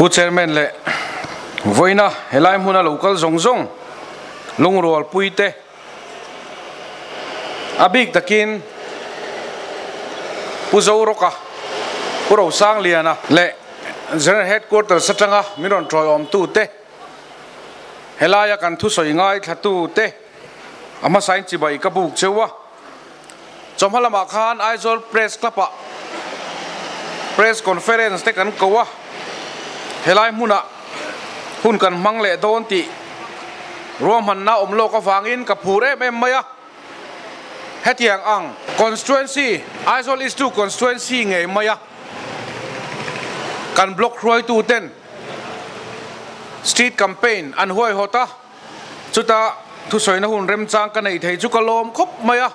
ผู้เชร์แมนเล่วันน่ะเฮลัยมุนาลูกลซงลงรัวปุยเตอบิกตะกินผู้เจ้ารกะผู้เราสร้างเลียนะเล่General Headquartersสัจงะมิรอนทรอยอมตูเตเฮลายกันทุสอยง่ายทัตูเตอามาไซน์จีบายกับบุกเชวะจอมพลังมาคานไอโซลเพรสคลับะเพรสคอนเฟอเรนซ์เตกันกัวเฮลายมุนะหุ่นกันมังเล่โดนติรวมหันน้าอมโลกฟังอินกับผู้เร่เอ็มมายะเฮตียงอัง constituency ไอโซล is to constituency ไงมายะการบล็อกรวยตูเต้นสตรีทแคมเปญอันห้วยหัวตาจุดตาทุสอยนะหุ่นเริ่มจางกันในไทยจุกลมคบไหมอะ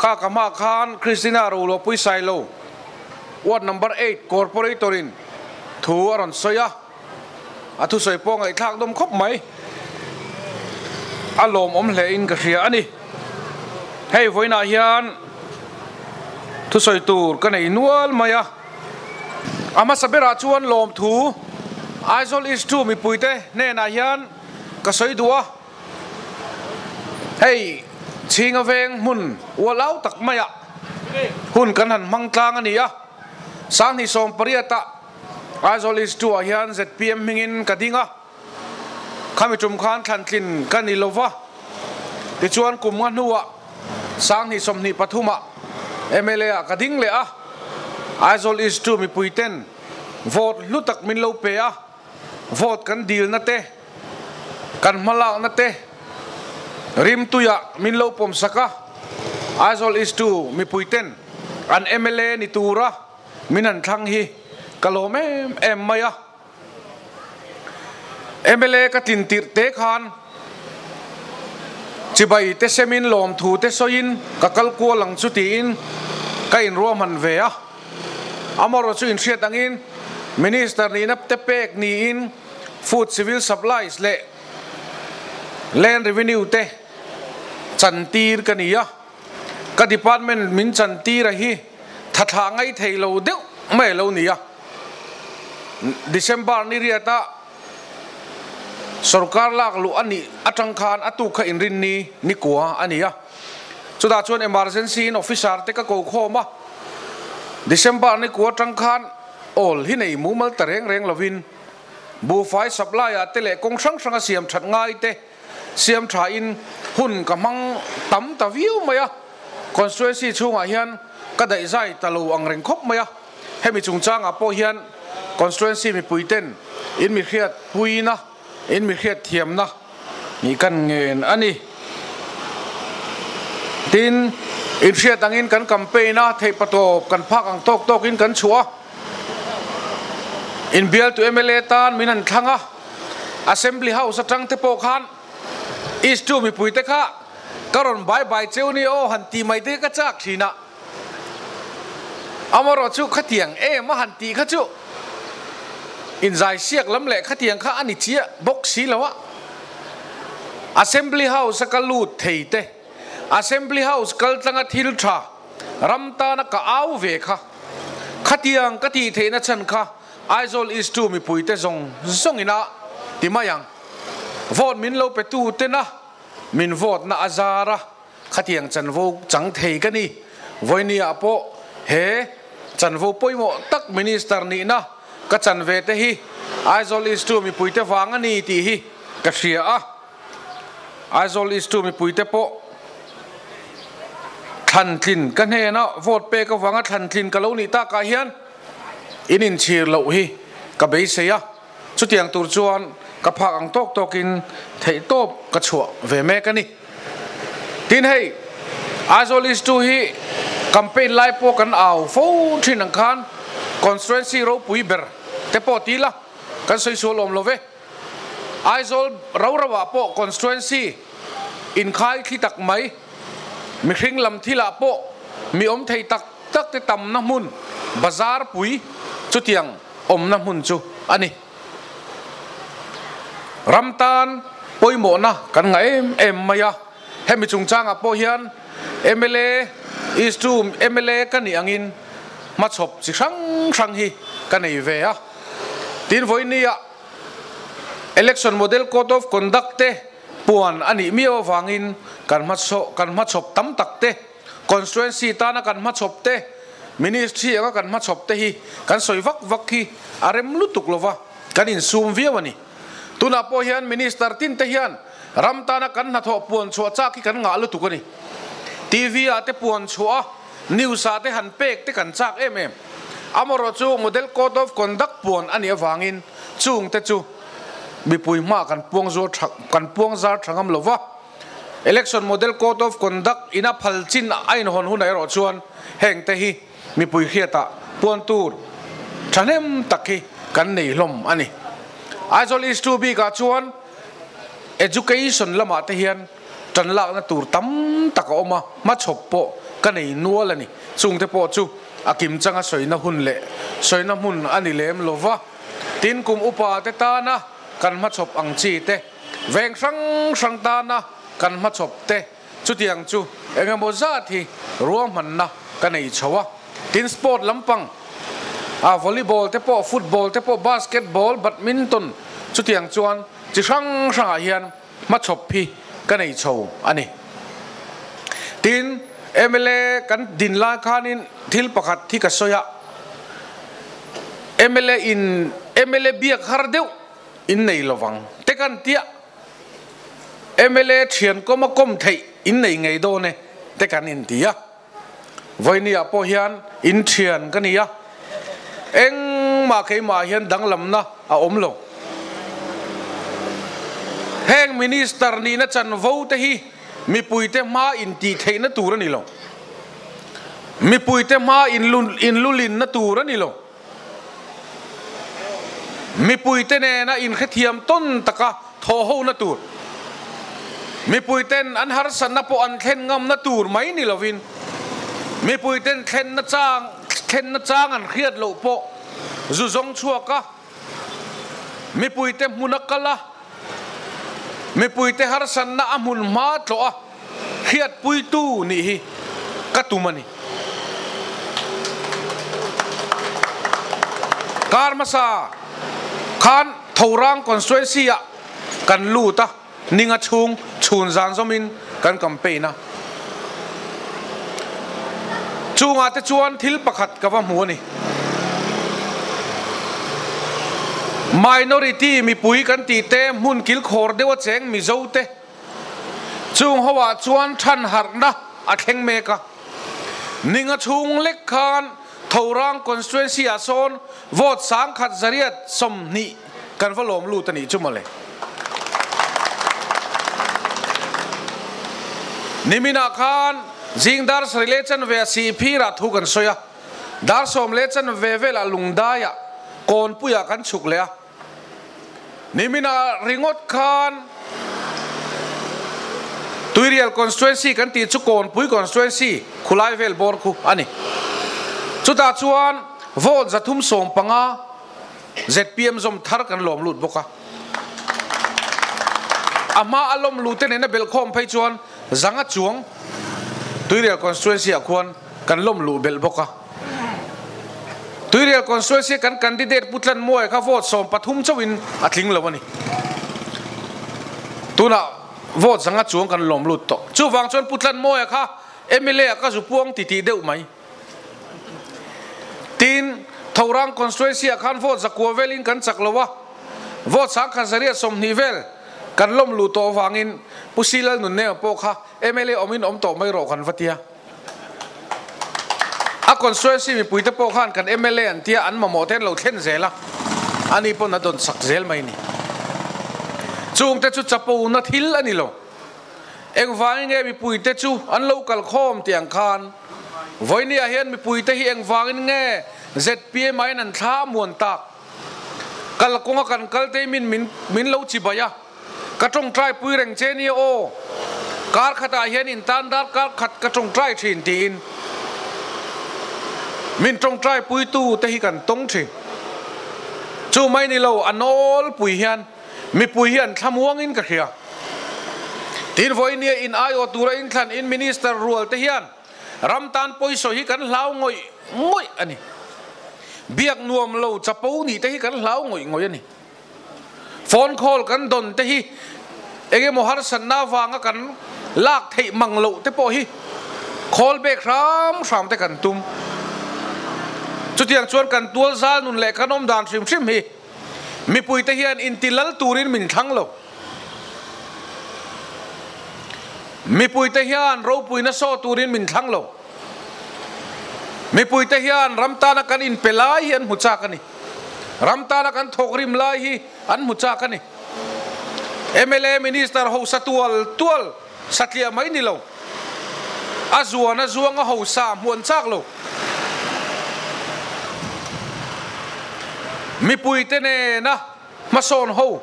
ข้ากมาคานคริสตินารูโลปุยไซโลวอร์ดนัมเบอร์8 corporatorin ถูอรอนสอยอะทุสอยปองไอ้ทางดมคบไหมอารมณ์อมเหลอินกระเสียอันนี้ให้ไว้นาเฮียนทุสอยตูกันในนัวไหมอะอามาสเปราชวนลมถูไอโซลอิสตูมีปุยเตเนนายันก็สวยดัวเฮ้ยชิงเวงมุนวัวเล้าตักไม่อะหุ่นกันหันมังกลางอันนี้อะสางที่ส่งปริยตะไอโซลอิสตูยันเซตพีเอ็มมิงินกระดิ่งอะข้ามีจุ่มขานขันกินกันนิโลวะที่ชวนกลุ่มกันหัวสางที่สมนิปฐุมะเอเมเลียกระดิ่งเลยอะไอโซลอิสตูมีปุยเต้นโหวตลุตักมินโลเปียโหวตกันดีลนัตเตกันมาลากนัตเตริมตุยะมินโลปมสักะไอโซลอิสตูมีปุยเต้นอันเอเมเลนิตูระมินันทังฮีกะโลเมเอ็มมายะเอเมเลกตินติรเตคานจิบายเตเซมินลมทูเตโซยินกะกัลกัวหลังสุตีนก็อินรัวมันเวียอามารสุอินเชียตังอินมินิสเตอร์นี่นับเตเปกนี่อินฟู้ดซิวิลซัพพลายส์เล่แลนด์รีเวนิวเตจันตีร์กันนี่ยะก็ดีพาร์ตเมนต์มินจันตีร์ฮีทัดทางไอ้เทโลเดียวไม่โลนี่ยะดิเซมบาร์นี่เรียตาสุรการลากลุอันนี้อัตังคารอัตุขอินรินนี่นิกัวอันนี้ยะสุดาชวน emergency officer เตก็โกโคมาดิเซมบาร์นี่กัวจังคานโอลที่ไหนมูมัลตะเร่งลวินบูไฟสับไลอะเตเล่กงสังสังเสียมชัดง่ายเตเสียมถ่ายอินหุ่นกับมังตั้มตะวิวไหมอะคอนสตรัคชั่นช่วงอาเฮียนก็ได้ใจตะลูอังเร่งคบไหมอะให้มีจุงจ้างอ่ะพอเฮียนคอนสตรัคชั่นมีปุยเต้นอินมีเครียดปุยนะอินมีเครียดเทียมนะมีกันเงินอันนี้ดินอินเชียตังอินกันกัมเปนะเทปโตกันพักอังโตกอินกันชัวอินเบียลตัวเอเมเลตันมินันทังอะ Assembly House สังเทปโคานอิสตูมีปุยเตค่ะกรอนบายเจ้านี่โอหันตีไม่ได้ก็จักทีนะอามารอชุขัดเถียงมาหันตีขัดชุอินใจเสียกล้ำเละขัดเถียงข้าอันนี้เชียบกสีแล้ววะ Assembly House ก็ลูดเทเตAssembly House กัลตังอัทิลทารำตานักเอาเวค่ะขัดยังกติเทนัชันค่ะไอโซลอิสตูมีปุยเตซงอินะติมายังโหวตมินโลเปตูเตนะมินโหวตนะอาซาระขัดยังจันโวจังเทกันนี่วันนี้อ่ะพอเฮจันโวปอยโมตักมินิสเตอร์นี่นะก็จันเวเตฮีไอโซลอิสตูมีปุยเตฟังอันนี้ตีฮีก็เสียไอโซลอิสตูมีปุยเตโปทันทินกันเฮนะโหวตเปก็ฟังทันทินกันแล้วนี่ตากาเฮียนอินินชีร์เหล่าฮีกับเบสเซียสุดอย่างตัวจวนกับผักอังโตกินเทโต้กระชัวเวเมกันนี่ทีนี้ไอโซลิสตูฮีแคมเปญไล่พวกกันเอาฟูที่นังคานคอนสตรัคชั่นเราปุยเบอร์แต่พอทีละกันสวยสวยลมโลเวไอโซลเราระว่าพวกคอนสตรัคชั่นอินคายที่ตักไหมมีคริ่งลำที่ละพวกมีอมไทยตักแต่ต่ำน้ำมุนบาซาร์ปุยจุดยังอมน้ำมุนจูอันนี้รำตาลปอยโมนะกันไงมายะให้มีจุงจ้างอ่ะพอเฮียนเอเมเลอิสตูเมเลกันนี่อังอินมาชบสิครั้งฮีกันนี่เวีย tin voi nia election model code of conduct te puan ani mio wangin kan ma chop tam tak te constituency ta na kan ma chop te ministry anga kan ma chop te hi kan soi vak hi arem lutuk lova kan in sum viawani tuna po hian minister tin te hian ram ta na kan na tho puan chua cha ki kan nga lutukani tv ate puan chua news ate han pek te kan chak em amoro chu model code of conduct puan ani awangin chung te chu bipui ma kan puang zar thangam lova election model code of conduct ina phalchin ain hon hunai ro chuan heng te hi mi pui khiata puan tur thanem takhi kan nei hlom ani aizol is to be ka chuan education lama te hian tan lak na tur tam taka oma ma chop po kan nei nual ani chung te po chu akim changa soina hun le soina mun ani lem lova tin kum upa te ta na kan ma chop ang chi te veng sang ta na kan ma chop te chu tiang chu engamo za thi ruam man na kan ei chawa tin sport lampang volleyball te po football te po basketball badminton chu tiang chuan chi sang hian ma chop phi kan ei chho ani tin MLA kan din la khanin thil pakhat thi ka soya MLA biak har deu in nei lowang te kan tia MLA thian ko ma kom thei in nei ngei do ne te kan in tia voinia po hian in thian kan ia eng ma khei ma hian danglam na a omlo heng minister ni na chan vo te hi mi puite ma in ti thei na tur ni lo mi puite ma in lulin na tur ni lo mi puite ne na in khethiam ton taka tho ho na tur mi puiten an har san na po an khen ngam na tur mai ni lovin mi puiten khen na chang an khiat lo po zu zong chua ka mi puite munakala mi puite har san na amun ma tlo a khiat pui tu ni hi katumani karmasa khan thorang constituency a kan luta ninga chun zan zomin kan campaign na chunga te chuan thil pakhat ka wa mu ni minority mi pui kan ti te mun kil khor dewa cheng mi zo te chung hawa chuan than har na a thleng me ka ninga chung lek khan thorang constituency a son vote sang khat zariat som ni kan valom lu tani chumale nimina khan jingdar srilechan ve si phira thu kan soya dar som lechan ve vela lungdaya kon puya kan chuklea nimina ringot khan tuirial constituency kan ti chu kon pui constituency khulai vel bor khu ani chuta chuan vote zathum som panga ZPM zom thar kan lom lut boka ama alom luten ena belkhom phai chuan zanga chuang tuirial constituency akhon kan lom lu bel boka tuirial constituency kan candidate putlan moi kha vote som pathum chawin athling lawani tuna vote zanga chuang kan lom lut to chu wang chuan putlan moi kha MLA ka zu puang ti deuh mai tin thorang constituency khan vote zakwa velin kan chaklawa vote sang khazaria som nivel kan lom lu to wangin pusilal nun ne po kha MLA omin om to mai ro kan vatia a constituency mi puite po khan kan MLA an tia an mamo ten lo thlen zela ani pon na don sak zel mai ni chung te chu chapo na thil ani lo eng wange mi puite chu an local khom tiang khan voinia hian mi puite hi eng wangin nge ZPM mai nan tha muan tak kal konga kan kalte min lo chibaya katong trai pui reng cheni o kar khata hian in tan dar kar khat katong trai thin tin min tong trai pui tu te hi kan tong thi chu mai ni lo anol pui hian mi pui hian thamuang in ka khia tin voinia in ayo tura in khan in minister rual te hian ramtan poiso hi kan lau ngoi ani biak nuam lo chapo ni te hi kan hlau ngoi ani phone call kan don te hi ege mo har san na wanga kan lak thei mang lo te po hi call back ram te kan tum chu tiang chuan kan tual zal nun le kanom dan trim hi mi pui te hian in tilal turin min thang lo mi pui te hian ro pui na so turin min thang lo mi pui te hian ramta na kan in pelai hian mucha kani ramta na kan thokrim lai hi an mucha kani MLA minister ho tual satlia mai ni lo azuana zuanga ho sa muan chak lo mi pui te ne na mason ho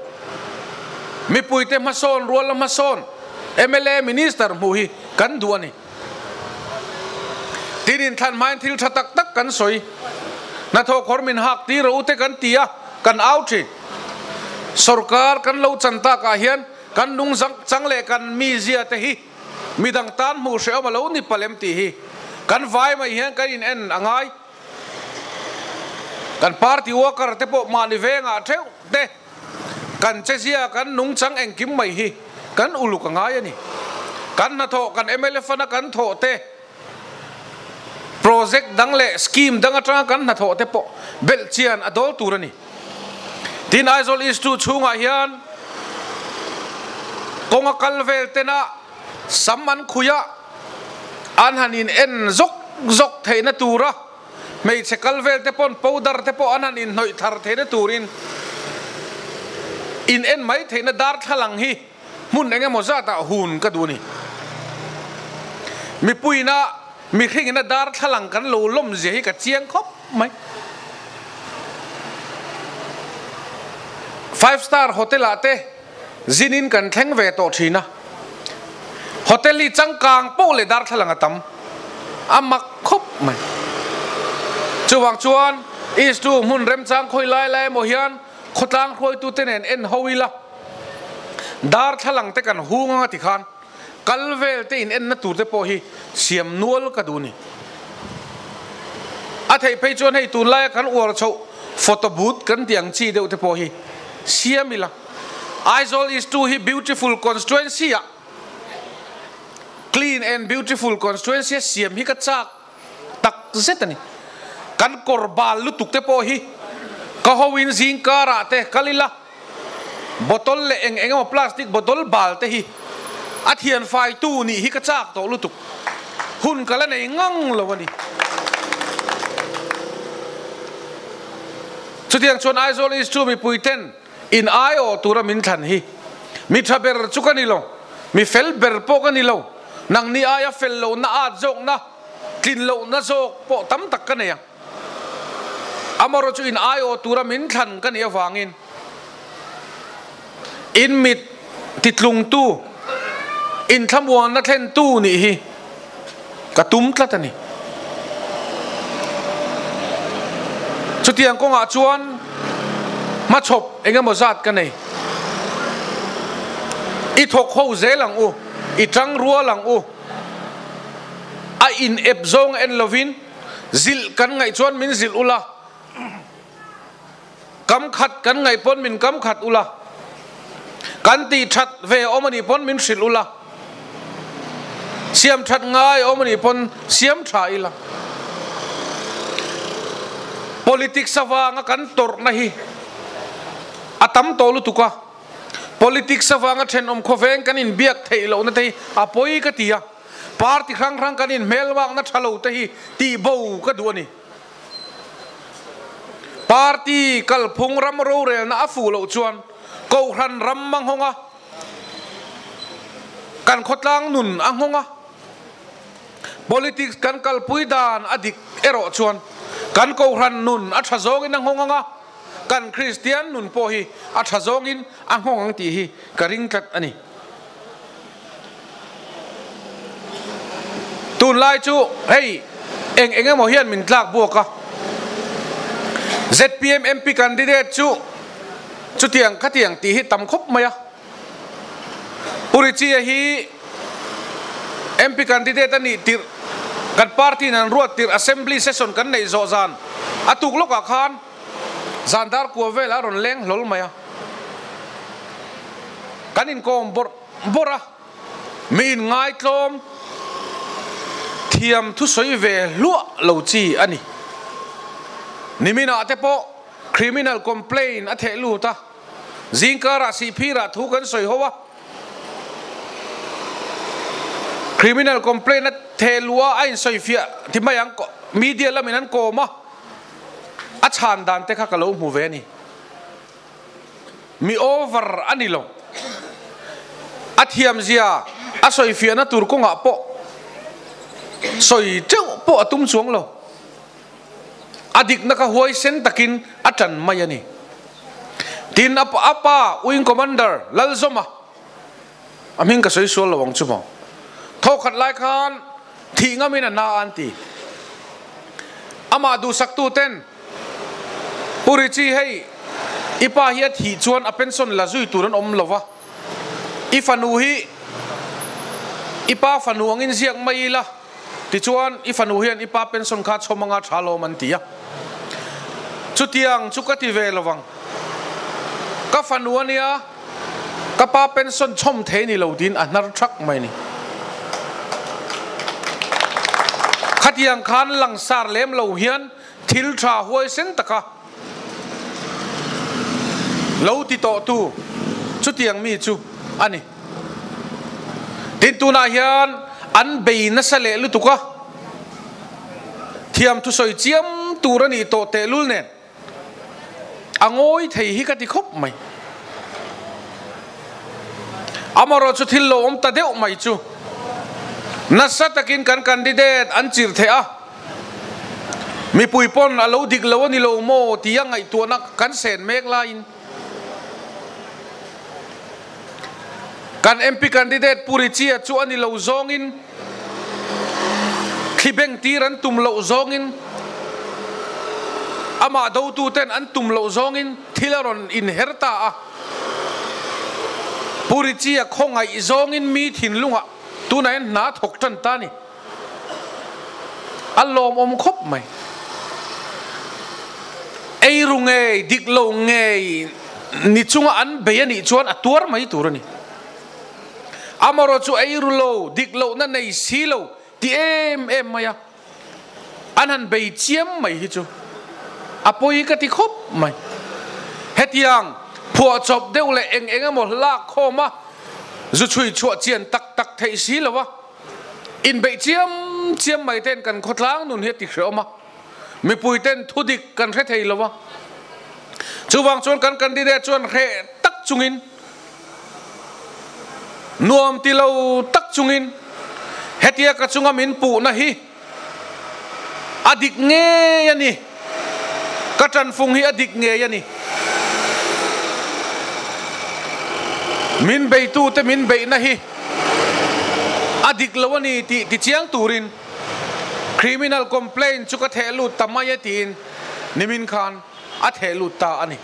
mi pui te mason rual mason MLA minister mu hi kan duani tinin than main thil thatak tak kan soi na tho khormin hak ti ro te kan tia kan outri sarkar kan lo chanta ka hian kan nung changle kan mi zia te hi midang tan mu se amalo ni palem ti hi kan vai mai hian kan in en angai kan party worker te po mani venga theu te kan chezia kan nung chang eng kim mai hi kan uluk angai ani kan na tho kan MLA fana kan tho te project dangle scheme dang atang kan na tho te po belchian adol turani tin aizol is tu chunga hian konga kalvel tena samman khuya anhanin en zok theina tura mei che kalvel te pon powder te po anhanin noi thar theina turin in en mai theina dar thalang hi mun enge moza ta hun ka duni mi puina mi khingina dar thalang kan lo lom je hi ka chiang khop mai 5-star hotel ate zinin kan thleng ve to thina hotel li changkang po le dar thalang atam amak khop mai chuwang chuan is tu mun rem chang khoi lai mo hian khotlang khoi tu ten en hoila dar thalang te kan hunga ti khan kalvel te in en na tur te po hi siam nual ka duni a thei pe chuan hei tu lai kan war chho photo booth kan tiang chi deu te po hi siamila Aizawl is to hi beautiful constituency clean and beautiful constituency siam hi ka chak tak zetani kan korbal lutuk te po hi ka howin zing kara te kalila botol le eng plastic botol bal te hi athian fai tu ni hi ka chak to lutuk hun kala nei ngang lawani chutiang chon Aizawl is to mi puiten in ayo tura min than hi mi thaber chukani lo mi fel ber po kani lo nang ni aya fel lo na at jok na tin lo na jok po tam tak kan ya amaro chu in ayo tura min than kan ya wangin in mit titlung tu in thamwan na thlen tu ni hi katum tlatani chutiang ko nga chuan ma chop enga mozat ka nei I thok ho zelang u I tang rua lang u a in ep zong en lovin zil kan ngai chuan min zil ula kam khat kan ngai pon min kam khat ula kan ti that ve omani pon min sil ula siam that ngai omani pon siam tha ila politics sawanga kan tor na hi atam tolu tuka politics sawanga then khoveng kan in biak theilo na thei apoi ka tia party khang kan in melwang na thalo te hi ti bo ka duani party kal phung ram ro re na afu lo chuan ko ran ram mang honga kan khotlang nun ang honga politics kan kal puidan adik ero chuan kan ko ran nun a thazong in ang honga kan Christian nun po hi a thazong in ang hongang ti hi karing tat ani tun lai chu hey eng mo hian min tlak buaka ZPM MP candidate chu tiang khatiang ti hi tam khop maya puri chi hi MP candidate ani tir กันปาร์ตี้นั้นรวดติด assembly session กันในโซจานอาตุกลกอาคารจานดาร์กัวเวลารอนเล้งหลลมากันอินโกมบระมีนง่ายตรมเทียมทุสอยเวลัวเหลาจีอันนี้นิมินาเตโป criminal complaint อัฐเอลูตาจิงการะสีพีระทุกันสอยหัว criminal complaint อัฐเอลัวไอ้สอยฟีที่ไม่ยังมีเดียละมินันโกมาอัชานดันเตค่ะกะโลมูเวนี่มี over อันนี้ลงอัฐเทียมเสียอัสอยฟีนัตุรกงะโปสอยเจ้าโปอตุ้มสวงโลอดีตนักหวยเซนตะกินอาจารย์มายันี่ดินอัปป้าวิงคอมมานเดอร์ลัลซอมะอามิงก็สวยสวยละวังจุบะทอขัดไล่ขันที่งามินนาอันตีอามาดูสักตู้เต้นปุริจีให้อีป้าเฮียที่ชวนอเป็นส่วนละจุยตูนันอมลวะอีฟันูฮีอีป้าฟันูงินเสียงไม่ละที่ชวนอีฟันูเฮียนอีป้าเป็นส่วนขาดชมงาชาโลมันตีอะจุดยังจุกติเวลวังก็ฟันวันนี้ก็ป้าเป็นส่วนชมเทนี่เราดินอันนั้นชักไม่นี่ขัดยังขันหลังสารเล่มเราเฮียนทิลทราหวยเส้นตะกะเราติดต่อตู้จุดยังมีจูอันนี้ดินตูนาเฮียนอันเบย์นัสเลลุตุกะเทียมทุสอยเจียมตูรันีโตเตลุลเนนอ่างโอยที่ฮิกติคบไหมอามารอจุดที่โลมตาเดียวไม่จูนัสตะกินกันกันดิเดตอันจิรเทอะมีปุยปนอาลูดิกลาวนิโลโมที่ยังไงตัวนักกันเซนเมกไลน์กันเอ็มพีกันดิเดตปุริจีจวนนิโลซองอินขีเบงตีรันตุมโลซองอินอามาดูตูเต้นอันตุมโลซองอินที่เราอินเฮร์ตาปุริจีคงไอซองอินมีถิ่นลุงอะตัวไหนหนาถกจันตานี่อัลลอฮ์อมคบไหมไอรุงเอดิกโลงเอนิจุงอันเบียนิจวนอัตัวไม่ตัวนี่อามารอจูไอรุโลดิกโลนั่นในซีโลที่เอ็มมายาอันนั้นเบียเจียมไม่ฮิจูอภัยกันที่คบไหมเฮติยังผัวจบเดี๋ยวเลยเองหมดลากข้อมาจะช่วยช่วยเจียนตักเทสีหรอวะอินเบียเจียมไม่เต้นกันขดล้างนุ่นเฮติเขียวมาไม่ปุยเต้นทุดิกกันแค่เทหรอวะจูวางชวนกันดีเดชวนเฮตักจุงินนวมที่เราตักจุงินเฮติยากระจุงมินปูนะฮีอดิกเงยนี่กระจันฟงฮีอดิกเงยนี่มินเบย์ตูแต่มินเบย์นะฮีอดิกลวันนี้ที่เชียงตูริน criminal complaint จุกเทลุตตามายตีนนิมินคานอัเทลุตตาอันนี้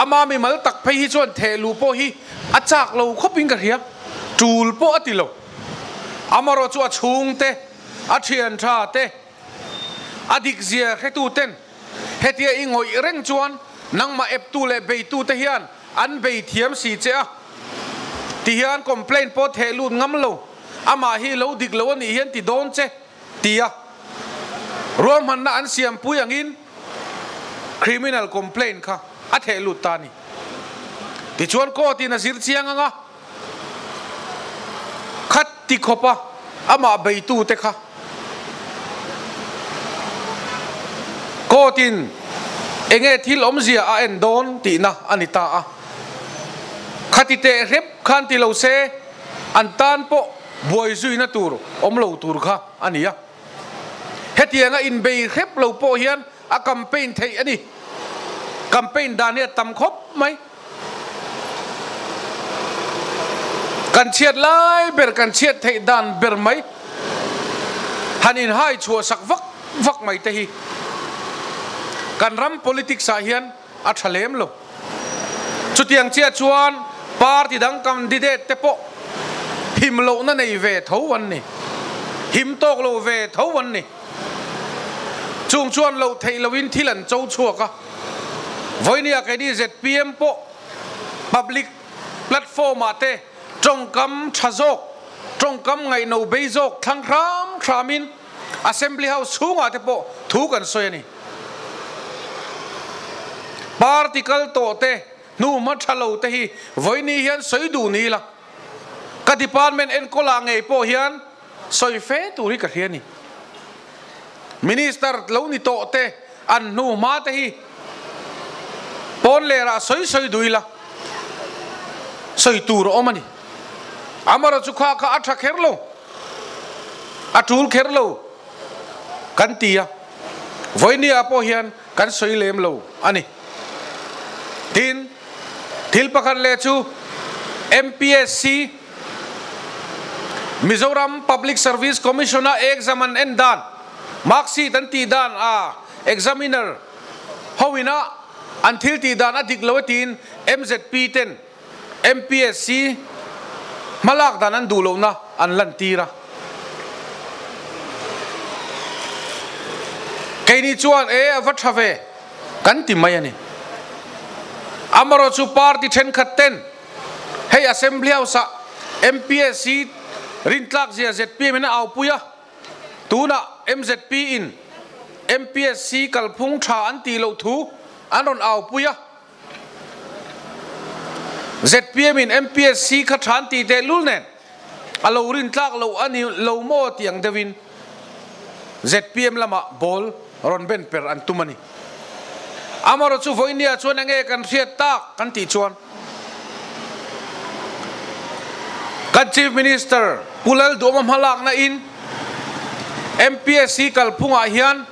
อามามีมัลตักไปฮิจวนเทลูโปฮีอาจากเราคบอิงกันเฮียจูลโปอติโลอามารอจัวชุงเตอาเชียนชาเตอดิกเซียเฮตูเต้นเฮตียอิงหอยเร่งจวนนังมาเอฟตูเลเบย์ตูเตฮิอันอันเบย์เทียมสีเจ้าที่ฮิอันคอมเพลนโปเทลูงำโลอามาฮีโลดิกโลนี่ฮิอันที่โดนเจตียรวมมันน่ะอันเสียมปุยอย่างอิน criminal complaint ค่ะอัเทลูตานี่ที่ชวนโคตินาสิรเชียงงะขัดติขบะอามาเบย์ตูเตค่ะโคตินเองที่ล้มเสียอันโดนตีนะอันนี้ตาขัดติเตะเร็บขันที่เราเซอันตันโปบวยซุยนะตูร์อมเราตูร์ค่ะอันนี้เฮตียงอินเบย์เร็บเราโปเฮียนอาคัมเปญเทอันนี้คัมเปญดานเนี่ยตำคบไหมกันเชียดไล่เบอร์กันเชียดเทดานเบอร์ไหมฮันอินให้ชัวสักวักไหมเตฮีการรำ politics สาเฮียนอัชเลมโลจุดยังเชียชวนปาร์ตี้ดังกันดิเดตเตโปพิมโลนั่นในเวทวันนี้ him tok lo ve thâuวันนี่chung chuan lo thei lo in thilan chou chuak a voinia cái đi ZPM po public platform ate trong kam thazok trong kam ngai no beizok thang ram thramin assembly house chunga ate po thu kan soi ni particle to te nu ma thalo te hi voini hian soi du ni la ka department en kola ngei po hian soi fe tu ri ka hian ni minister lo ni to te an nu ma te hi pon le ra soi duila soi tu ro mani amara chu kha kha atha kherlo atul kherlo kan tia voini apo hian kan soi lem lo ani tin thil pakhan le chu MPSC Mizoram Public Service Commissioner examen en dan maxi tan ti dan a examiner howina until ti dan adik lotin MZP ten MPSC malak dan an dulo na an lan tira kaini chuan avathave kan ti mai ani amaro chu party then khaten hey assembly house MPSC rintlak zia ZPM na aupuya tuna MZP in MPSC kalphung tha anti lo thu anon aupuya ZPM in MPSC kha than ti te lulnen alo rintlak lo ani lo mo tiang devin ZPM lama bol ron ben per antumani amaro chu voinia chuan ange kan riat tak kan ti chuan kan chief minister pulal domam halak na in MPSC kalphunga hian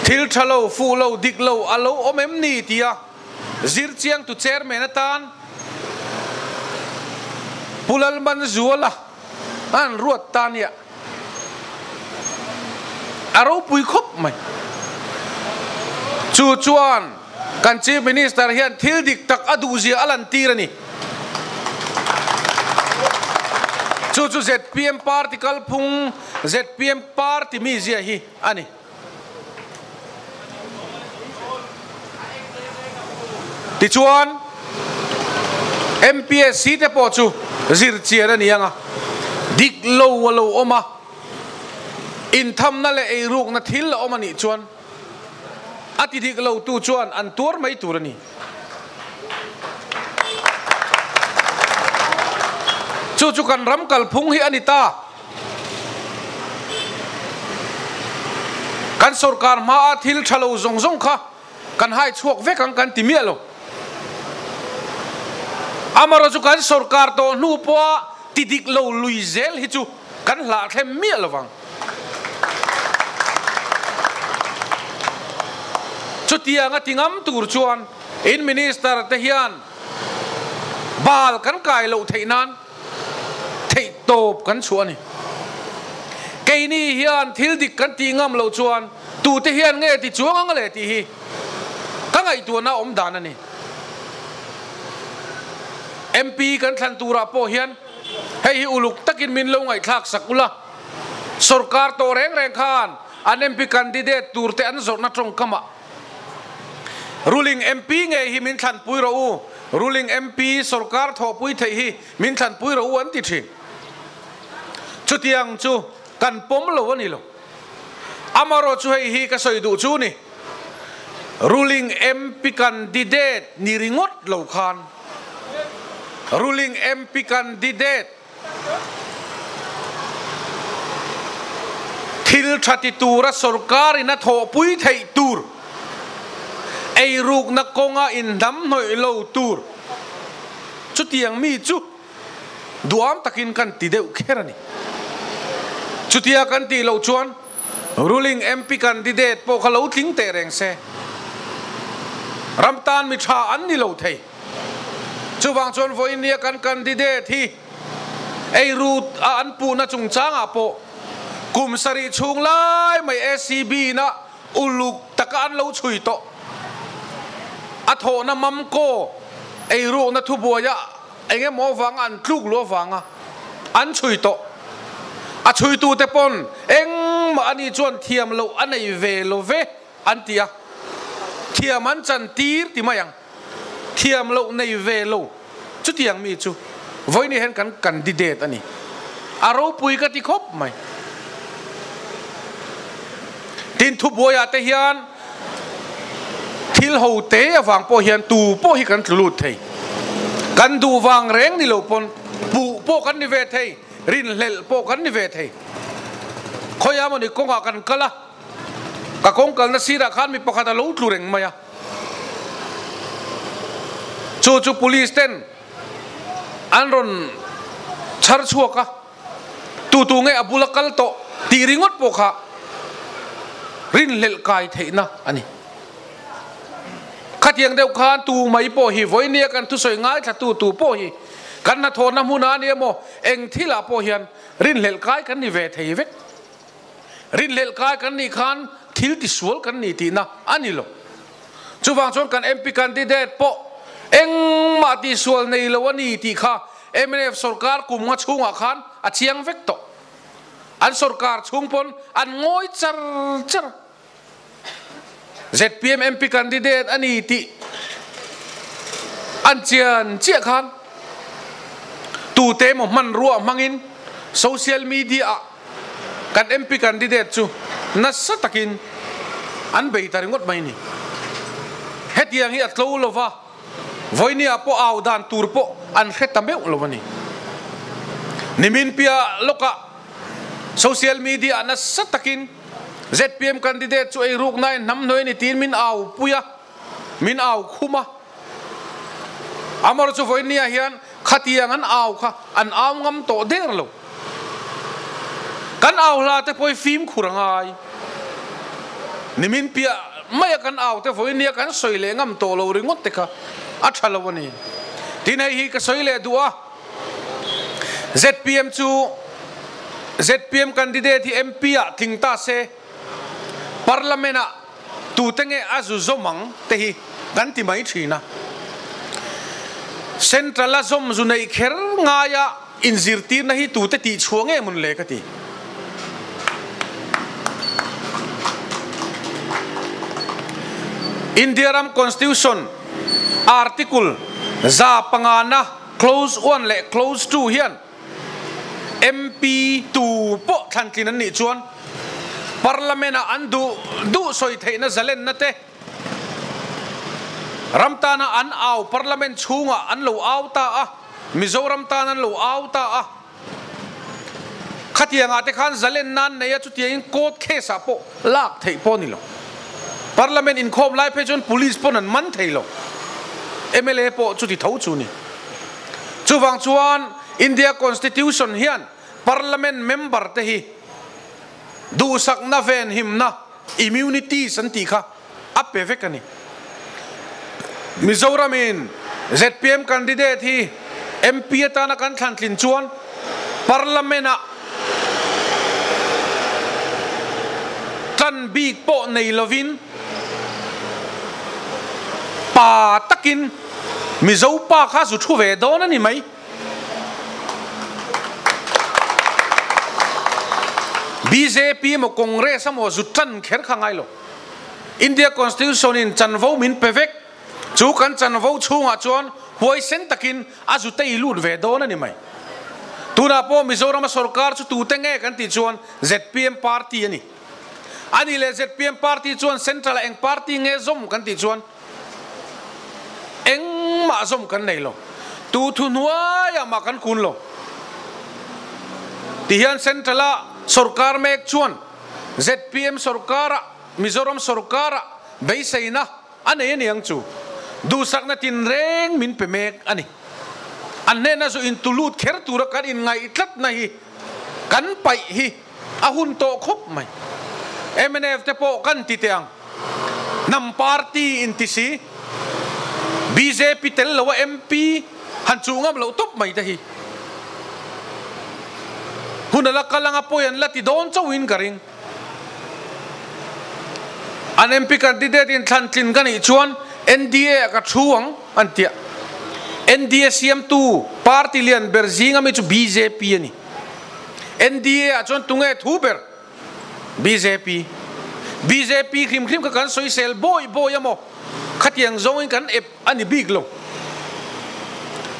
thil thalo fu lo dik lo alo omem ni tia zir chiang tu chairman atan pulal man zuala an ruat tania aro pui khop mai chu chuan kan chief minister hian thil dik tak adu zia alan tirani chu ZPM party kalphung ZPM party mi zia hi ani ti chuan MPSC te po chu zir chian ani anga dik lo oma in tham na le ei ruk na thil oma ni chuan ati dik lo tu chuan an tur mai turani chu kan ram kalphung hi anita kan sarkar ma athil thalo zong kha kan hai chuak ve kan timialo amaro chu kan sarkar to nu po tidik lo luizel hi chu kan la thlem mi alawang chu tianga tingam tur chuan in minister te hian bal kan kai lo theinan thei top kan chuani keini hian thil dik kan ti ngam lo chuan tu te hian nge ti chuang ang le ti hi ka ngai tu na om dan ani MP kan thlan tura po hian hei hi uluk takin min lo ngai thak sakula sarkar to reng khan an MP candidate turte an zor na trong kama ruling MP nge hi min thlan pui ro u ruling MP sarkar tho pui thei hi min thlan pui ro u an ti thi chu tiang chu kan pom lo ani lo amaro chu hei hi ka soi du chu ni ruling MP candidate ni ringot lo khan ruling MP candidate thil thati tura sarkar ina tho pui thei tur ei ruk na konga in dam noi lo tur chu tiang mi chu duam takin kan ti deu kherani chutia kan ti lo chuan ruling MP candidate po khalo thing te reng se ramtan mi tha an ni lo thei chuwang chuan voinia kan candidate hi ei rut an pu na chung changa po kum sari chung lai mai SCB na uluk takan lo chui to atho na mam ko ei ru na thu boya enge mo wang an tluk lo wanga an chui to a chui tu te pon eng ma ani chuan thiam lo anei ve lo ve an tia thiam an chan tir ti mayang thiam lo nei ve lo chu tiang mi chu voi ni hen kan candidate ani aro pui ka ti khop mai tin thu boya te hian thil ho te awang po hian tu po hi kan tlut thei kan du wang reng ni lo pon pu po kan ni ve thei rin lel po kan ni ve thei khoya mo ni konga kan kala ka kong kal na sira khan mi pakhat lo tlu reng maya chu police ten anron char chuaka tu nge abulakal to ti ringot po kha rin lel kai theina ani khatiang deuh khan tu mai po hi voinia kan tu soi ngai tha tu po hi kan na thon na huna ni mo eng thila po hian rin lel kai kan ni ve thei vek rin lel kai kan ni khan thil ti sual kan ni ti na ani lo chuwang chon kan MP candidate po eng ma ti sual nei lo ani ti kha MNF sarkar kumnga chunga khan a chiang vek to an sarkar chungpon an ngoi char ZPM MP candidate ani ti an chian chia khan tu te mo man ruwa mangin social media kan MP candidate chu na satakin an bei taringot mai ni hetiang hi atlo lova voini apo au dan turpo an khetambe lovani nimin pia loka social media na satakin ZPM candidate chu ei ruk nai nam noi ni tin min au puya min au khuma amor chu voinia hian khatiang an au kha an au ngam to der lo kan au la te poi film khurangai nimin pia mai kan au te voinia kan soile ngam to lo ringot te kha a thalawani tinai hi ka soile duwa ZPM candidate hi MP a thingta se parliamena tu tenge azu zomang te hi kan ti mai thina central azom zunai kher ngaya inzirtir na hi tu te ti chuange mun le ka ti Indiaram Constitution article za pangana clause 1 le clause 2 hian MP tu po thantlin an ni chuan parliamena andu du soi theina zalen na te ramtana an au parliament chunga an lo auta a mizoram tan an lo auta a khatianga te khan zalen nan ne ya chutia in court case a po lak thei po ni lo parliament in khom lai pe chon police pon an man thei lo MLA po chuti thau chu ni chuwang chuan India constitution hian parliament member te hi du sak na ven him na immunity santi kha ape vekani Mizoram in ZPM candidate hi MP ta na kan thantlin chuan parliament a tan big po nei lovin pa takin mizo pa kha su thu ve don ani mai BJP mo congress mo zu tan kher khangai lo India constitution in chanvo min pevek chu kan chanvo chunga chuan huai sen takin azu te ilut ve don ani mai tuna po Mizoram sarkar chu tu tenge kan ti chuan ZPM party ani le ZPM party chuan central eng party nge zom kan ti chuan eng ma zom kan nei lo tu thunwa ya ma kan kun lo ti hian central sarkar mek chuan ZPM sarkara Mizoram sarkara beisaina ane ni ang chu du sakna tin reng min pe mek ani anne na zo intulut kher tura kan in ngai tlat na hi kan pai hi ahun to khop mai MNF te po kan ti teang nam party in tisi BJP tel lo MP han chungam lo top mai ta hi hunala kalanga po yan lati don chawin karing an MP candidate in thantlin kan i chuan NDA ka chuang antia NDA CM2 party lian berzinga mi chu BJP ani NDA chon tunge thuber BJP khrim ka kan soi sel boy amo khatiang zong kan ep ani big lo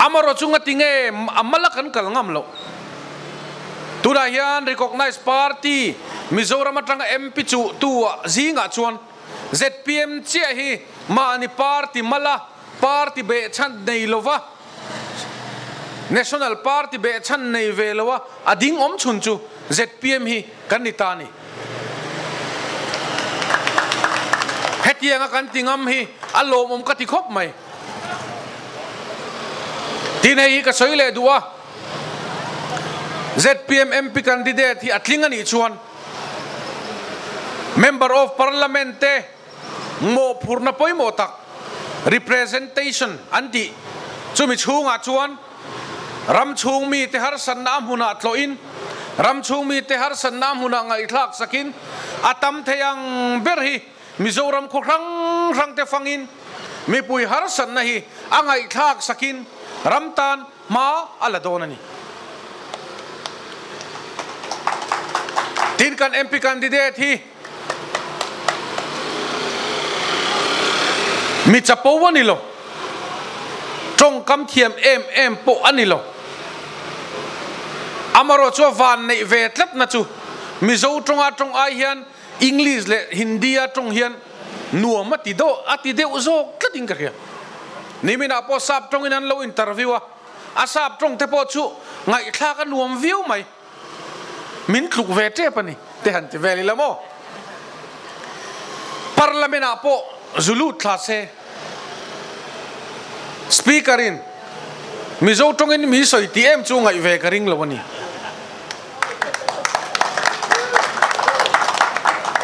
amaro chunga tinge amala kan kal ngam lo tura hian recognize party Mizoram atanga MP chu tu zinga chuan ZPM che hi mani party mala party be chan nei lova National Party be chan nei velowa ading om chun chu ZPM hi kanitani hetianga kan tingam hi alom om kati khop mai tinei ka soile duwa ZPM MP candidate hi atlingani chuan Member of Parliament te mo purna poi mo tak representation anti chumi chunga chuan ram chung mi te har san nam huna tloin ram chung mi te har san nam huna ngai thlak sakin atam theyang berhi Mizoram ko rang te fangin mi pui har san na hi angai thlak sakin ramtan ma aladonani tin kan MP candidate hi mi chapo wanilo trong kam thiam em po anilo amaro cho van nei ve tlat na chu mi zo trong ai hian English le Hindi a trong hian nuam ati do ati de uzo tlating ka hian ni mina po sap trong inan lo interview a sap trong te po chu ngai thla ka nuam view mai min kluk ve te pani te han te veli lamo parliament a po zulu thase speaker in mizo trong in mi soi tm chu ngai ve ka ring lawani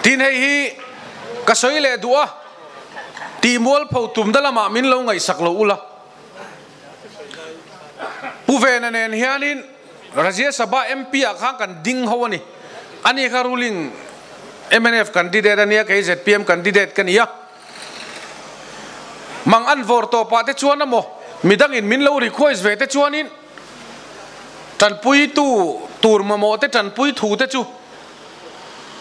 tin hei hi ka soi le duwa ti mol phau tum dalama min lo ngai sak lo ula puven nen hianin Rajya Sabha MP a khang kan ding hawani ani ka ruling MNF candidate ania ka ZPM candidate kania mang an vor to pa te chuan amo midang in min lo request ve te chuanin tan pui tu tur ma mo te tan pui thu te chu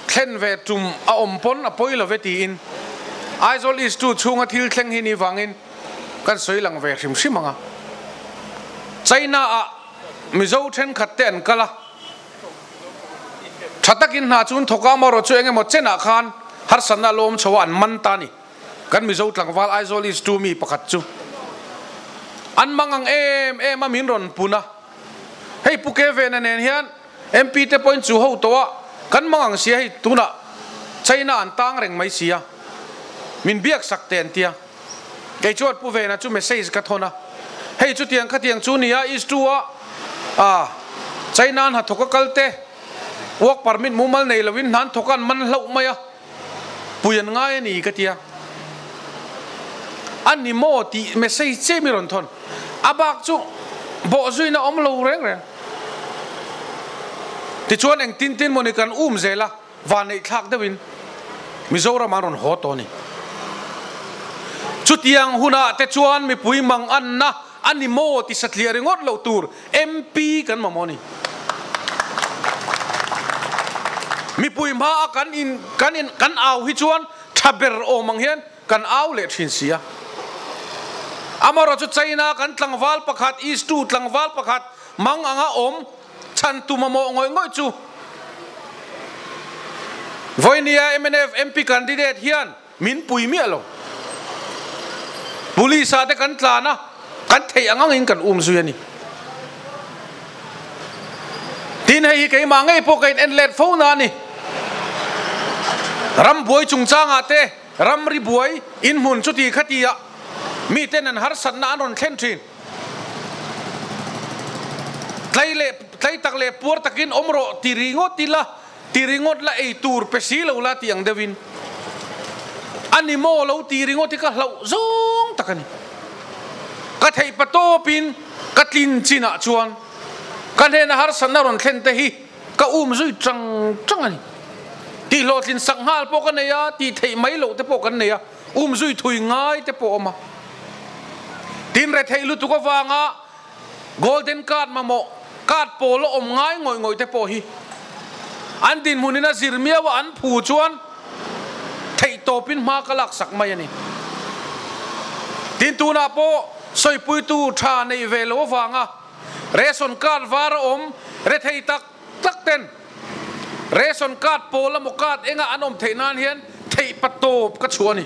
thlen ve tum a ompon a poi lo ve ti in aizol is tu chunga thil thleng hi ni wangin kan soilang ve hrim hrimanga China a mizo then khatte an kala thatakin na chun thoka maro chu enge mo chena khan har sanna lom chowan man tani kan mizo tlangwal aizol is tu mi pakhat chu an mangang em amin ron puna hei puke ve na nen hian MP te point chu ho to kan mangang sia hei tuna China an tang reng mai sia min biak sakten tia ke chot pu ve na chu message ka thona hei chu tiang khatiang chu nia is tu China ha thoka kalte work permit mumal nei lawin nan thokan man hlau maya puyan ngai ni ka tia ani mo ti message che mi ron thon abak chu bo zuina om lo reng ti chuan eng tin monikan zela van nei thak dewin Mizoram aron hotoni chutiang huna te chuan mi pui mang an na ani mo ti satliari ngot lo tur MP kan mamoni mi pui ma kan au hi chuan thaber o mang hian kan au le thin sia amaro chu China kan tlangwal pakhat is tu tlangwal pakhat mang anga om chan tu mamo ngoi chu voinia MNF MP candidate hian min pui mi alo police ate kan tlana kan thei angang in kan zuyani tin hei ke mangai po kain enlet phone na ni ram boy chung changa te ram ri boy in mun chuti khatia mi tenan har san na ron thlen thin tlai tak le pur takin omro tiringot la ei tur pesilo la tiang devin animo lo tiringot ka hlau zong takani ka thei patopin katlin china chuan kan he na har san na ron thlen te hi ka zui chang ani ti lo tlin sanghal po kan ya ti thei mai lo te po kan ya zui thui ngai te po ma tin re thei lu tu ko wanga golden card mamo card polo om ngai ngoi te po hi an din munina zirmia wa an phu chuan thei topin ma kalak sak mai ani tin tu na po soi pui tu tha nei ve lo wanga ration card var om re thei tak ten ration card pola mo card enga anom theinan hian thei patop ka chuani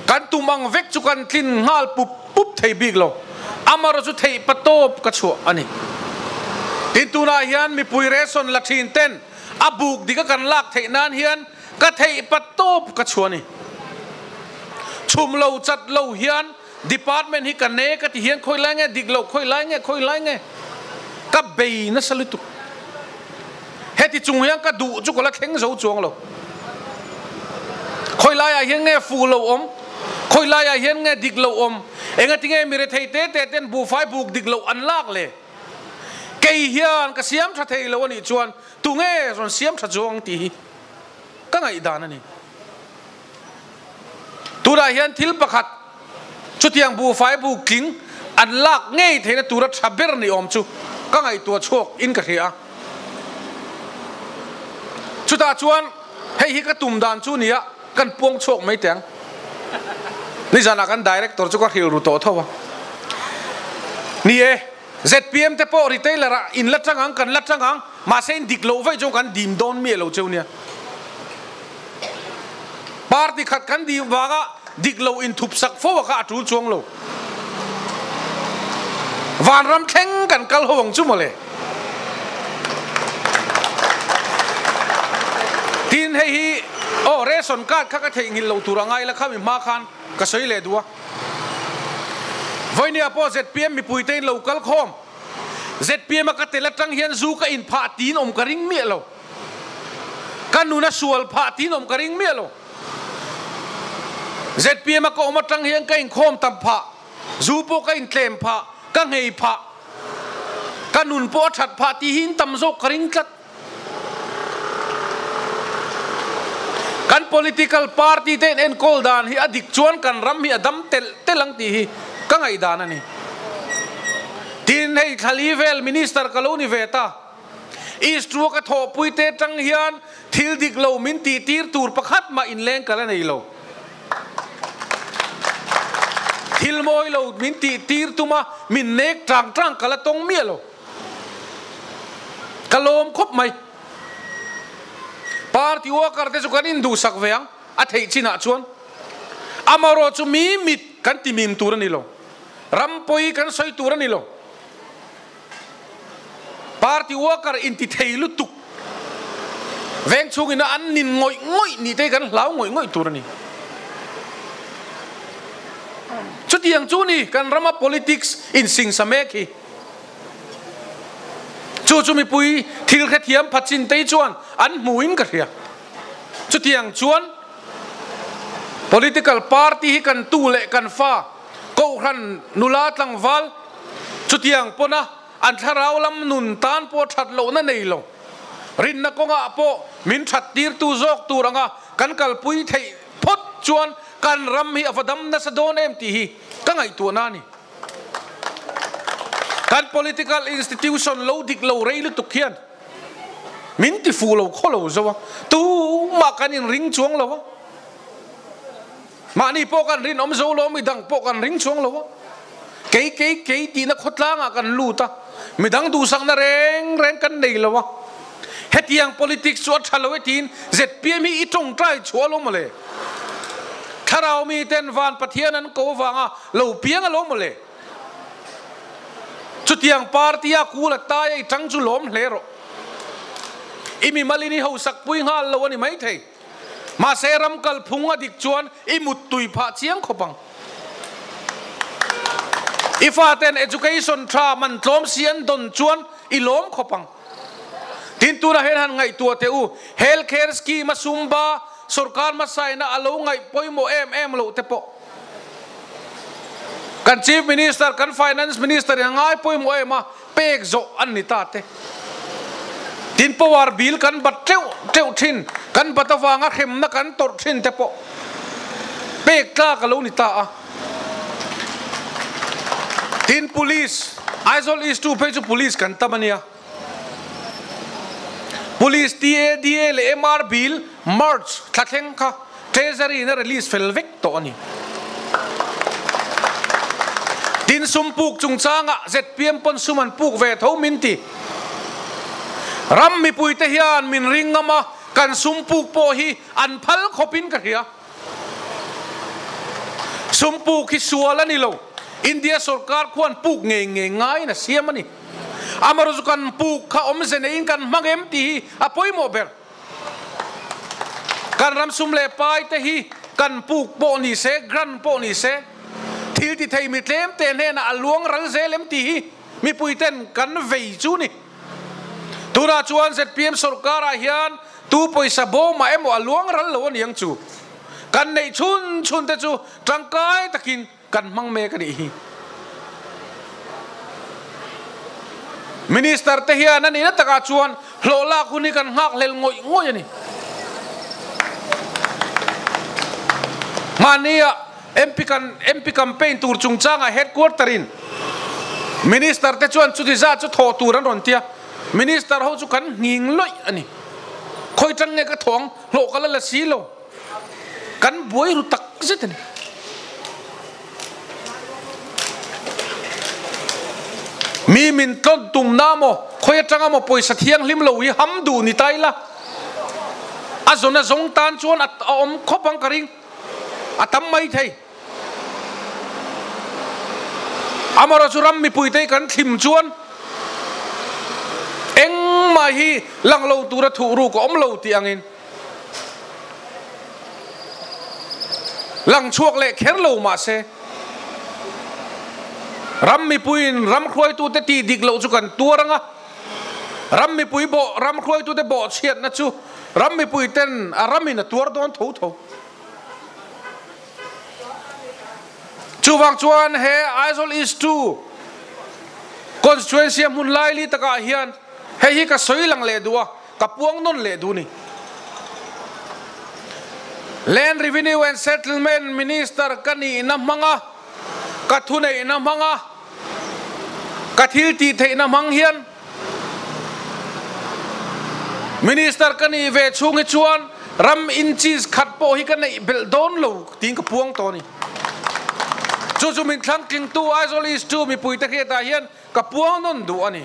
kan tumang vek chu kan tlin ngal pup thei big lo amaro chu thei patop ka chu ani tin tu na hian mi pui ration la thin ten abuk diga kan lak theinan hian ka thei patop ka chuani chum lo chat lo hian department hi kan ne ka ti hian khoi lai nge dik lo khoi lai nge ka bei na salutu heti chung hian ka du chu ko la kheng zo chuang lo khoi lai a hian nge fu lo om khoi lai a hian nge dik lo om enga tinge mi re thei te ten bu fai buk dik lo an lak le kei hian ka siam tha thei lo ani chuan tu nge ron siam tha jong ti ka ngai dan ani tura hian thil pakhat chutiang bu fai bu king an lak ngei theina tura thaber ni om chu ka ngai tua chok in ka hria chuta chuan hei hi ka tum dan chu nia kan puang chok mai teng ni jana kan director chu ka hil ru to thowa ni e ZPM te po retailer in la changang kan la changang ma sein dik lo vai jong kan dim don mi lo cheu nia party khat kan di waga dik lo in thup sak fo ka atu chuang lo van ram theng kan kal hong chu mole tin hei hi o ration card kha ka thei ngil lo turangai la khami ma khan ka soi le duwa voinia po ZPM mi puitein local khom ZPM ka tela tang hian zu ka in pha tin om ka ring mi lo kanuna sual pha tin om ka ring mi lo ZPM ka om tang hian ka in khom tam pha zu po ka in tlem pha ka ngei pha kanun po that pha ti hin tam zo ka ring kat kan political party ten en kol dan hi adik chuan kan ram hi adam telang ti hi ka ngai dan ani tin hei khalivel minister kaloni veta istru ka tho puite tang hian thil dik lo min ti tir tur pakhat ma in leng kala nei lo thil moi lo min ti tir tuma min nek trang kala tong mi lo kalom khop mai party worker te chu kan in du sak veang a thei china chuan amaro chu mi mit kan ti mim tur ani lo rampoi kan soi tur ani lo party worker in ti thei lu tuk veng chung ina an nin ngoi ni te kan hlau ngoi tur ani chu tiang chu ni kan rama politics in sing sameki chu mi pui thil kha thiam phachin te chuan an muin ka hria chu tiang chuan political party hi kan tu le kan fa ko ran nula tlang wal chu tiang pona an tharau lam nun tan po that lo na nei lo rin na ko nga po min that tir tu zok tu ranga kan kal pui thei phot chuan kan ram hi avadam na sa don em ti hi ka ngai tu na ni kan political institution lo dik lo reilu tukhian min ti fu lo kholo zawa tu ma kan in ring chuang lo ma ni po kan rin om zo lo mi dang po kan ring chuang lo ke ti na khotla nga kan lu ta mi dang du sang na reng kan nei lo hetiang politics so thalo tin ZPM i tong trai chualo mole tharau mi ten van pathian an ko wanga lo piang lo mole chutiang party a kula tai ai tang chu lom hlero imi malini ho sak pui ngal lo ani mai thei ma seram kal phunga dik chuan i mut tui pha chiang khopang ifa ten education tra man tlom sian don chuan i lom khopang tin tu na han ngai tu te u healthcare scheme masumba sarkar ma sai na alo ngai poimo em lo te po kan chief minister kan finance minister ngai poi mo ema pek zo an ni ta te tin power bill kan bat teu thin kan batawanga khem na kan tor thin te po pek ka ka lo ni ta a tin police Aizol is to pay to police kan tamania police TADA le MR bill March thatheng kha treasury na release felvek to ani tin sumpuk chungchanga ZPM pon suman puk ve tho minti ram mi puite hian min ringama kan sumpuk po hi an phal khopin ka hia sumpuk hi suala ni lo India sarkar khuan puk nge ngai na siamani amaru kan puk kha omzene in kan mangem ti apoi mo ber kan ram sumle pai te hi kan puk po ni se gran po ni se thil ti thei mi tlem te ne na aluang ral zelem ti hi mi puiten kan vei chu ni tura chuan ZPM sarkar a hian tu poisa bo ma emo aluang ral lo ni yang chu kan nei chun te chu tangkai takin kan mang me ka ni hi minister te hian ani na taka chuan hlola khuni kan ngak lel ngoi ani mania MP campaign tur chungchanga headquarter in minister te chuan chu ti za chu tho tur an ron tia minister ho chu kan nging loi ani khoi tang nge ka thong lo kala la si lo kan boi ru tak zet ani mi min ton tum namo khoi tanga mo poisa thiang lim lo hi ham du ni tai la azona zong tan chuan at om khopang karing atam mai thei amara churam mi puite kan thim chuan eng ma hi lang lo tura thu ru ko om lo ti angin lang chuak le kher lo ma se ram mi puin ram khoi tu te ti dik lo chu kan turanga ram mi pui bo ram khoi tu te bo chiat na chu ram mi pui ten aramin na tur don tho chuwang chuan he Aizol is 2 constituency mun lai li taka hian he hi ka soilang le duwa ka puang non le du ni Land Revenue and Settlement Minister kani na manga ka thunei na manga ka thil ti thei na mang hian minister kani ve chungi chuan ram inches khat po hi kanai bel don lo ting ka puang to ni chu min thlang king tu Aizol is 2 mi pui ta khe ta hian ka puang non du ani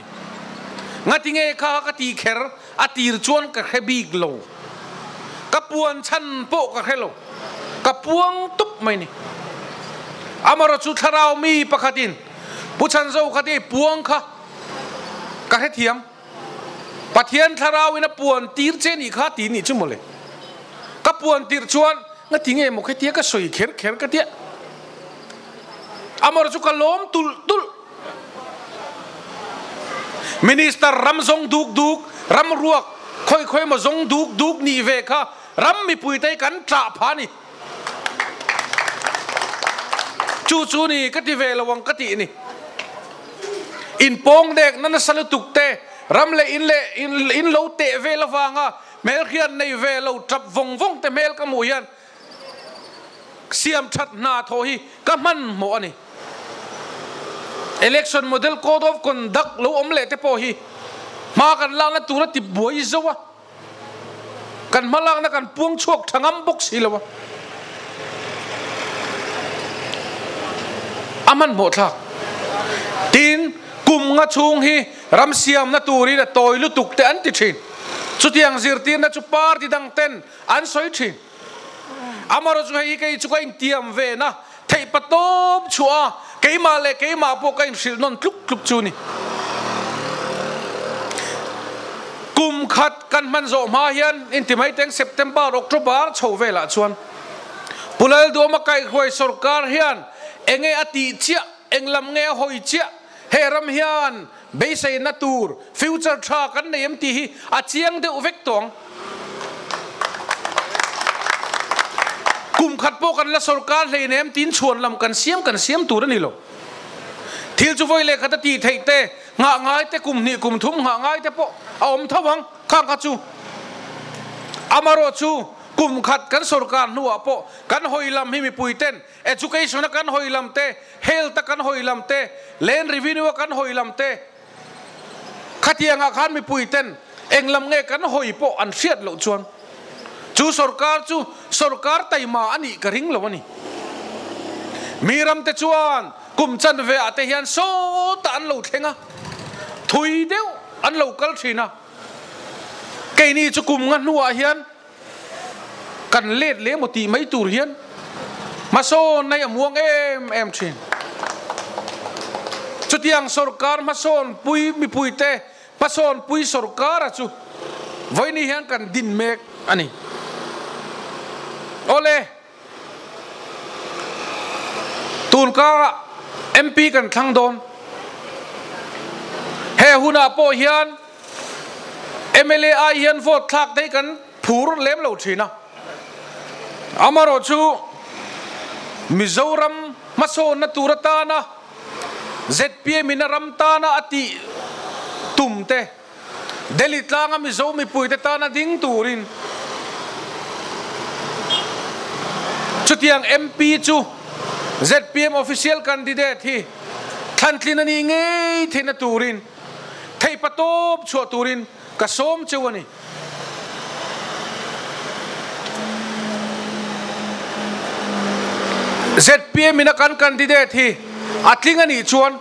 ngatinge kha ka ti kher atir chuan ka khebik lo ka puan chan po ka khelo ka puang tup mai ni amaro chu tharau mi pakhatin puchan zo khati puang kha ka he thiam pathian tharau ina puan tir che ni kha ti ni chumole ka puan tir chuan ngatinge mo khe tia ka soi kher ka tia amaro chu ka lom tul minister ram zong duk ram ruak khoi ma zong duk ni ve kha ram mi pui tai kan tra pha ni chu ni ka ti ve lawang ka ti ni in pong dek nan salu tuk te ram le in lo te ve lawanga mel khian nei ve lo trap vong te mel ka mu yan siam that na tho hi ka man mo ani election model code of conduct lo om le te po hi ma kan lang na tu na ti boi zowa kan malang na kan puang chuak thangam bok silawa aman mo thak tin kum nga chung hi ram siam na turi na toy lu tuk te an ti thin chu tiang zir tin na chu par ti dang ten an soi thin amaro chu hi kai chu kai tiam ve na thei patop chua ke ma po kai sil non kluk chu ni kum khat kan man zo ma hian intimai teng September October chho vela chuan pulal do ma kai khoi sarkar hian enge ati chia englam nge hoi chia heram hian beisai natur future tra kan nei ti hi a chiang de uvek tong kum khat po kan la sarkar le nem tin chuan lam kan siam tur ni lo thil chu voi le khata ti thei te nga ngai te kum ni kum thum nga ngai te po om thawang khang ka chu amaro chu kum khat kan sarkar nuwa po kan hoilam hi mi puiten education kan hoilam te health kan hoilam te land revenue kan hoilam te khatianga khan mi puiten englam nge kan hoi po an hriat lo chuan chu sarkar taima ani ka ring lo ani miram te chuan kum chan ve ate hian so ta an lo thenga thui deu an lo kal thina ke ni chu kum ngan nuwa hian kan let le moti mai tur hian ma so nay amuang em thin chutiang sarkar ma son pui mi puite ma son pui sarkar chu voini hian kan din mek ani ole tun ka MP kan thang don he huna po hian MLA a hian vote thak dei kan phur lem lo thina amaro chu Mizoram maso na turatana ZPM inaramtana ati tumte Delhi tlanga Mizo mi puite tana ding turin chutiang MP chu ZPM official candidate hi thantlin ani ngei thena turin thei patop chu turin kasom chewani ZPM ina kan candidate hi atling ani chuan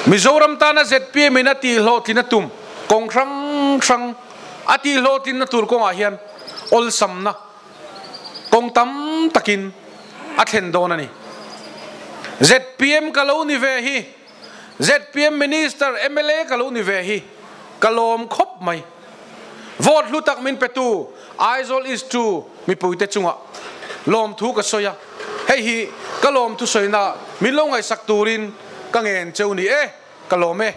Mizoram tana ZPM ina ti lo tina tum kong rang ati lo tina tur kong ahian ol samna kong tam takin athen don ani ZPM kalo ni ve hi ZPM minister MLA kalo ni ve hi kalom khop mai vote lutak min petu aizol is to mi puite chunga lom thu ka soya hei hi kalom thu soina milongai sak turin kangen cheuni kalome